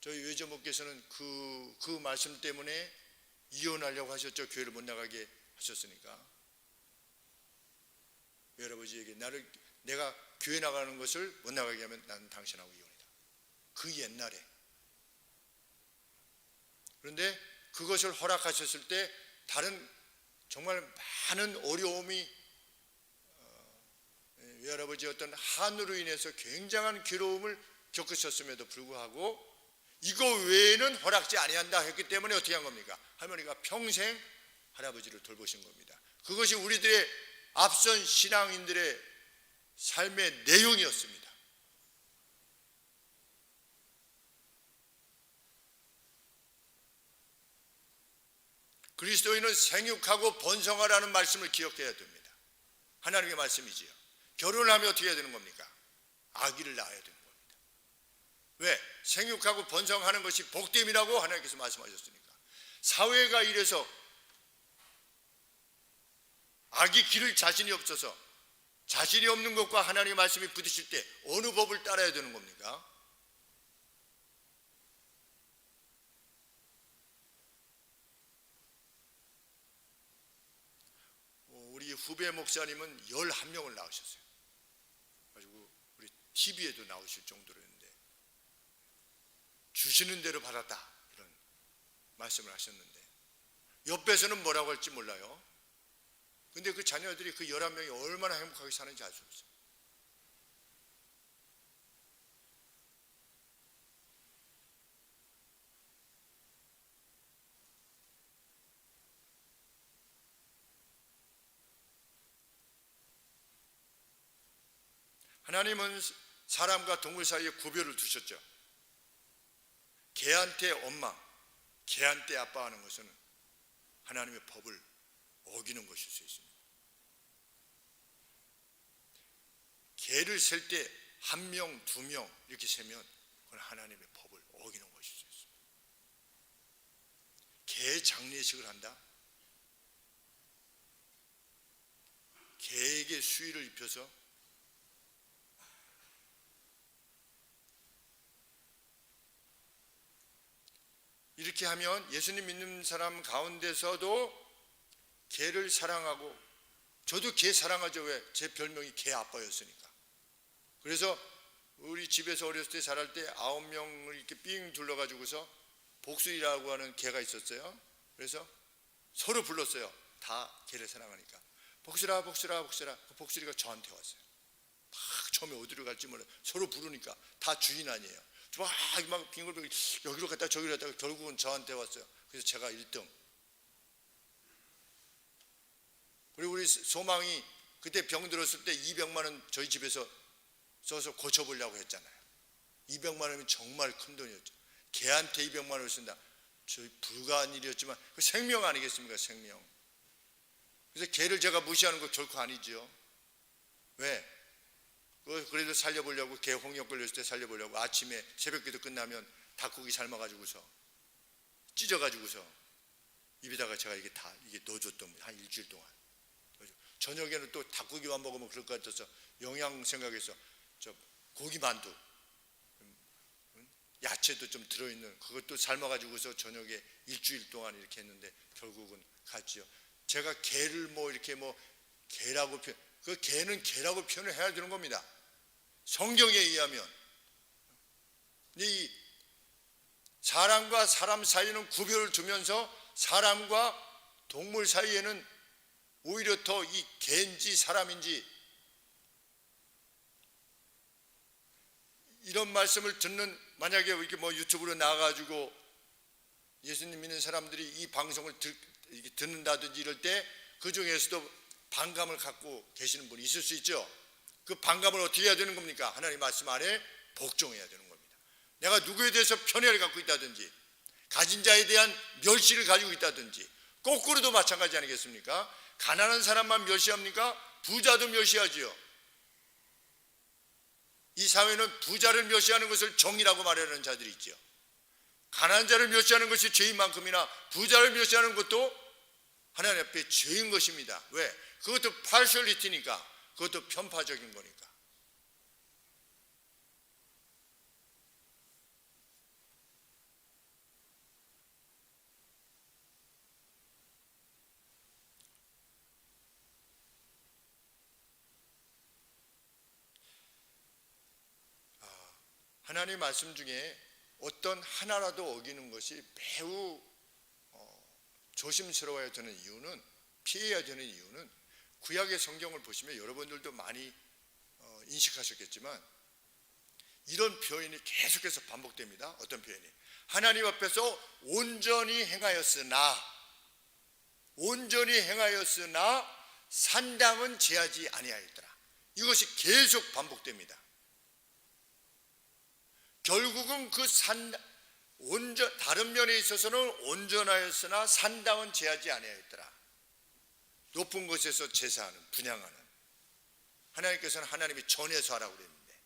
저희 외조목께서는 그 말씀 때문에 이혼하려고 하셨죠. 교회를 못 나가게 하셨으니까. 외할아버지에게 내가 교회 나가는 것을 못 나가게 하면 나는 당신하고 이혼이다. 그 옛날에. 그런데 그것을 허락하셨을 때 다른 정말 많은 어려움이 외할아버지의 어떤 한으로 인해서 굉장한 괴로움을 겪으셨음에도 불구하고 이거 외에는 허락지 아니한다 했기 때문에 어떻게 한 겁니까? 할머니가 평생 할아버지를 돌보신 겁니다. 그것이 우리들의 앞선 신앙인들의 삶의 내용이었습니다. 그리스도인은 생육하고 번성하라는 말씀을 기억해야 됩니다. 하나님의 말씀이지요. 결혼하면 어떻게 해야 되는 겁니까? 아기를 낳아야 되는 겁니다. 왜? 생육하고 번성하는 것이 복됨이라고 하나님께서 말씀하셨으니까. 사회가 이래서 아기 기를 자신이 없어서 자신이 없는 것과 하나님의 말씀이 부딪힐 때 어느 법을 따라야 되는 겁니까? 우리 후배 목사님은 11명을 낳으셨어요. 그리고 우리 TV에도 나오실 정도로였는데 주시는 대로 받았다 이런 말씀을 하셨는데 옆에서는 뭐라고 할지 몰라요. 근데 그 자녀들이 그 11명이 얼마나 행복하게 사는지 알 수 없어요. 하나님은 사람과 동물 사이에 구별을 두셨죠. 개한테 엄마, 개한테 아빠 하는 것은 하나님의 법을 어기는 것일 수 있습니다. 개를 셀 때 1명, 2명 이렇게 세면 그건 하나님의 법을 어기는 것일 수 있습니다. 개 장례식을 한다? 개에게 수의를 입혀서 이렇게 하면 예수님 믿는 사람 가운데서도 개를 사랑하고, 저도 개 사랑하죠. 왜? 제 별명이 개 아빠였으니까. 그래서 우리 집에서 어렸을 때 자랄 때 9명을 이렇게 삥 둘러가지고서 복수이라고 하는 개가 있었어요. 그래서 서로 불렀어요. 다 개를 사랑하니까. 복수라 복수라 복수라. 그 복수리가 저한테 왔어요. 막 처음에 어디로 갈지 몰라요. 서로 부르니까 다 주인 아니에요. 막 빙글빙글 여기로 갔다 저기로 갔다가 결국은 저한테 왔어요. 그래서 제가 1등. 그리고 우리 소망이 그때 병 들었을 때 200만 원 저희 집에서 써서 고쳐보려고 했잖아요. 200만 원이면 정말 큰 돈이었죠. 개한테 200만 원을 쓴다. 저희 불가한 일이었지만 그 생명 아니겠습니까? 생명. 그래서 개를 제가 무시하는 거 결코 아니죠. 왜? 그래도 살려보려고, 개 홍역 걸렸을 때 살려보려고 아침에 새벽기도 끝나면 닭고기 삶아가지고서 찢어가지고서 입에다가 제가 이게 넣어줬던 거예요. 한 일주일 동안. 저녁에는 또 닭고기만 먹으면 그럴 것 같아서 영양 생각해서 저 고기 만두, 야채도 좀 들어있는 그것도 삶아가지고서 저녁에 일주일 동안 이렇게 했는데 결국은 갔지요. 제가 개를 개라고 그 개는 개라고 표현을 해야 되는 겁니다. 성경에 의하면. 이 사람과 사람 사이에는 구별을 두면서 사람과 동물 사이에는 오히려 더 이 개인지 사람인지 이런 말씀을 듣는, 만약에 이렇게 유튜브로 나가가지고 예수님 믿는 사람들이 이 방송을 듣는다든지 이럴 때 그 중에서도 반감을 갖고 계시는 분이 있을 수 있죠. 그 반감을 어떻게 해야 되는 겁니까? 하나님 말씀 안에 복종해야 되는 겁니다. 내가 누구에 대해서 편애를 갖고 있다든지 가진 자에 대한 멸시를 가지고 있다든지, 거꾸로도 마찬가지 아니겠습니까? 가난한 사람만 멸시합니까? 부자도 멸시하지요. 이 사회는 부자를 멸시하는 것을 정의라고 말하는 자들이 있죠. 가난한 자를 멸시하는 것이 죄인 만큼이나 부자를 멸시하는 것도 하나님 앞에 죄인 것입니다. 왜? 그것도 파셜리티니까, 그것도 편파적인 거니까. 하나님의 말씀 중에 어떤 하나라도 어기는 것이 매우 조심스러워야 되는 이유는, 피해야 되는 이유는, 구약의 성경을 보시면 여러분들도 많이 인식하셨겠지만 이런 표현이 계속해서 반복됩니다. 어떤 표현이? 하나님 앞에서 온전히 행하였으나 산당은 제하지 아니하였더라. 이것이 계속 반복됩니다. 결국은 그 다른 면에 있어서는 온전하였으나 산당은 제하지 아니하였더라. 높은 곳에서 제사하는, 분향하는, 하나님께서는 하나님이 전에서 하라고 그랬는데,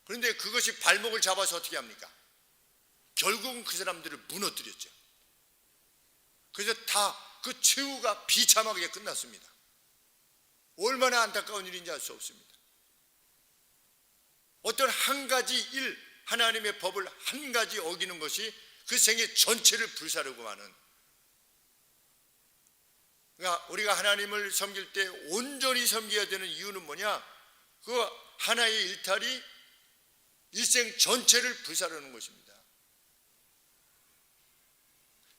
그런데 그것이 발목을 잡아서 어떻게 합니까? 결국은 그 사람들을 무너뜨렸죠. 그래서 다 그 최후가 비참하게 끝났습니다. 얼마나 안타까운 일인지 알 수 없습니다. 어떤 한 가지 일, 하나님의 법을 한 가지 어기는 것이 그 생애 전체를 불사르고 마는, 그러니까 우리가 하나님을 섬길 때 온전히 섬겨야 되는 이유는 뭐냐? 그 하나의 일탈이 일생 전체를 불사르는 것입니다.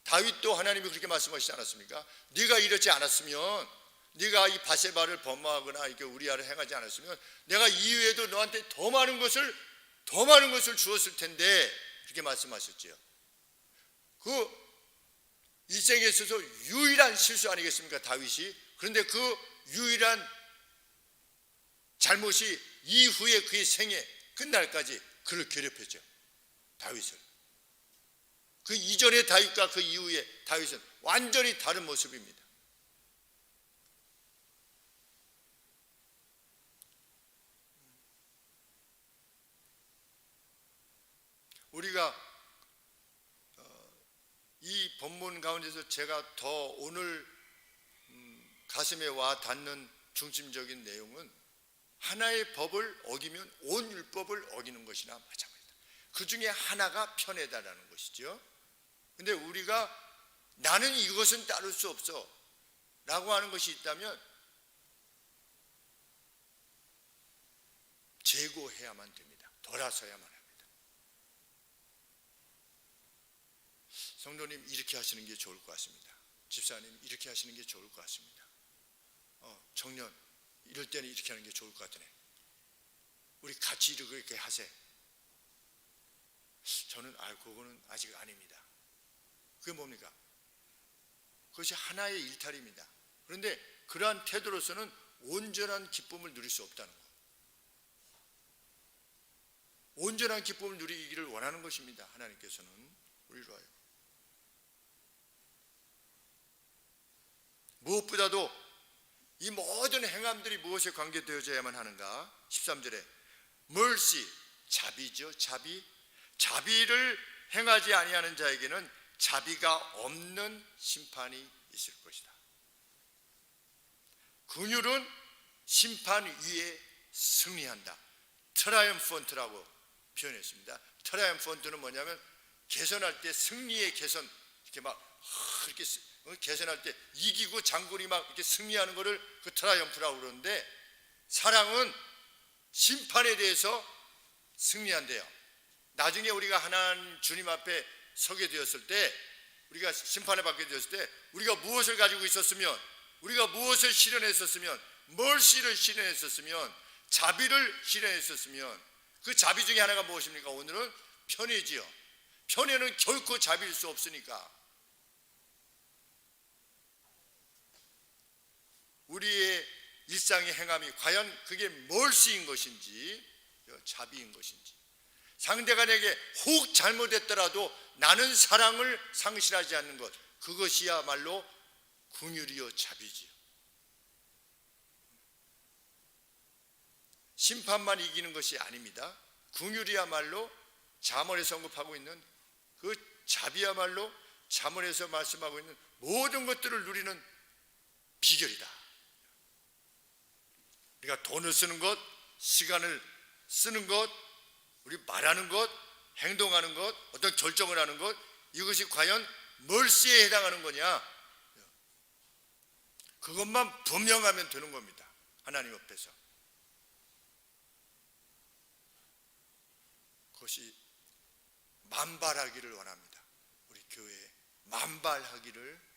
다윗도 하나님이 그렇게 말씀하시지 않았습니까? 네가 이러지 않았으면, 네가 이 바세바를 범하거나 이렇게 우리아를 행하지 않았으면 내가 이후에도 너한테 더 많은 것을 주었을 텐데, 그렇게 말씀하셨지요. 그 일생에 있어서 유일한 실수 아니겠습니까, 다윗이? 그런데 그 유일한 잘못이 이후에 그의 생애 끝날까지 그를 괴롭혔죠. 다윗을. 그 이전의 다윗과 그 이후의 다윗은 완전히 다른 모습입니다. 우리가 이 본문 가운데서 제가 더 오늘 가슴에 와 닿는 중심적인 내용은, 하나의 법을 어기면 온 율법을 어기는 것이나 마찬가지다. 그 중에 하나가 편애다라는 것이죠. 근데 우리가 나는 이것은 따를 수 없어 라고 하는 것이 있다면 제고해야만 됩니다. 돌아서야만 합니다. 성도님, 이렇게 하시는 게 좋을 것 같습니다. 집사님, 이렇게 하시는 게 좋을 것 같습니다. 청년, 이럴 때는 이렇게 하는 게 좋을 것 같으네. 우리 같이 이렇게 하세. 저는 그거는 아직 아닙니다. 그게 뭡니까? 그것이 하나의 일탈입니다. 그런데 그러한 태도로서는 온전한 기쁨을 누릴 수 없다는 것. 온전한 기쁨을 누리기를 원하는 것입니다. 하나님께서는 우리로 하여. 무엇보다도 이 모든 행함들이 무엇에 관계되어져야만 하는가? 13절에 mercy, 자비죠. 자비를 행하지 아니하는 자에게는 자비가 없는 심판이 있을 것이다. 긍휼은 심판 위에 승리한다. 트라이엄펀트라고 표현했습니다. 트라이엄펀트는 뭐냐면 개선할 때 승리의 개선, 이렇게 막 이렇게 개선할 때 이기고 장군이 막 이렇게 승리하는 것을 그 트라이엄프라고 그러는데, 사랑은 심판에 대해서 승리한대요. 나중에 우리가 하나님 주님 앞에 서게 되었을 때, 우리가 심판을 받게 되었을 때, 우리가 무엇을 가지고 있었으면, 우리가 무엇을 실현했었으면, 멀시를 실현했었으면, 자비를 실현했었으면, 그 자비 중에 하나가 무엇입니까? 오늘은 편애지요. 편애는 결코 자비일 수 없으니까 우리의 일상의 행함이 과연 그게 멀시인 것인지 자비인 것인지, 상대가 내게 혹 잘못했더라도 나는 사랑을 상실하지 않는 것, 그것이야말로 긍휼이요 자비지요. 심판만 이기는 것이 아닙니다. 긍휼이야말로 잠언에서 언급하고 있는 그 자비야말로 잠언에서 말씀하고 있는 모든 것들을 누리는 비결이다. 우리가 돈을 쓰는 것, 시간을 쓰는 것, 우리 말하는 것, 행동하는 것, 어떤 결정을 하는 것, 이것이 과연 멀시에 해당하는 거냐? 그것만 분명하면 되는 겁니다. 하나님 앞에서. 그것이 만발하기를 원합니다. 우리 교회에 만발하기를.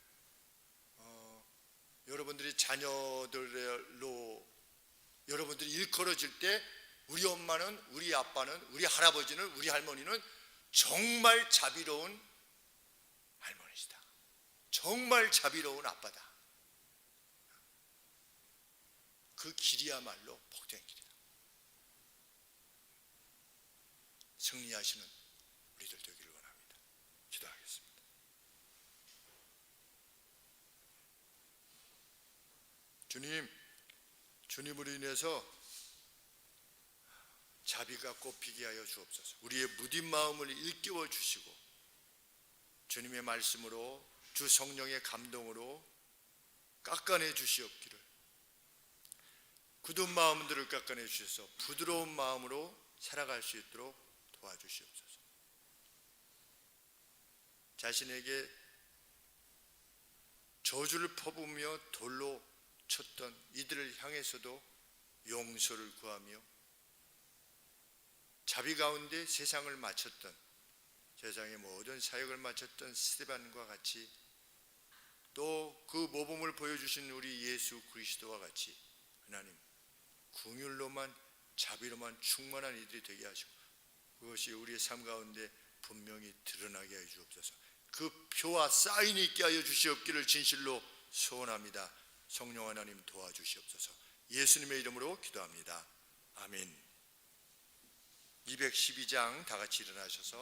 여러분들이 자녀들로 여러분들이 일컬어질 때 우리 엄마는, 우리 아빠는, 우리 할아버지는, 우리 할머니는 정말 자비로운 할머니시다. 정말 자비로운 아빠다. 그 길이야말로 복된 길이다. 승리하시는 우리들 되기를 원합니다. 기도하겠습니다. 주님, 주님으로 인해서 자비가 꽃피게 하여 주옵소서. 우리의 무딘 마음을 일깨워 주시고 주님의 말씀으로, 주 성령의 감동으로 깎아내 주시옵기를, 굳은 마음들을 깎아내 주셔서 부드러운 마음으로 살아갈 수 있도록 도와주시옵소서. 자신에게 저주를 퍼부으며 돌로 쳤던 이들을 향해서도 용서를 구하며 자비 가운데 세상을 마쳤던, 세상의 모든 사역을 마쳤던 스데반과 같이, 또 그 모범을 보여주신 우리 예수 그리스도와 같이 하나님 긍휼로만, 자비로만 충만한 이들이 되게 하시고 그것이 우리의 삶 가운데 분명히 드러나게 하여 주옵소서. 그 표와 사인이 있게 하여 주시옵기를 진실로 소원합니다. 성령 하나님 도와주시옵소서. 예수님의 이름으로 기도합니다. 아멘. 212장 다 같이 일어나셔서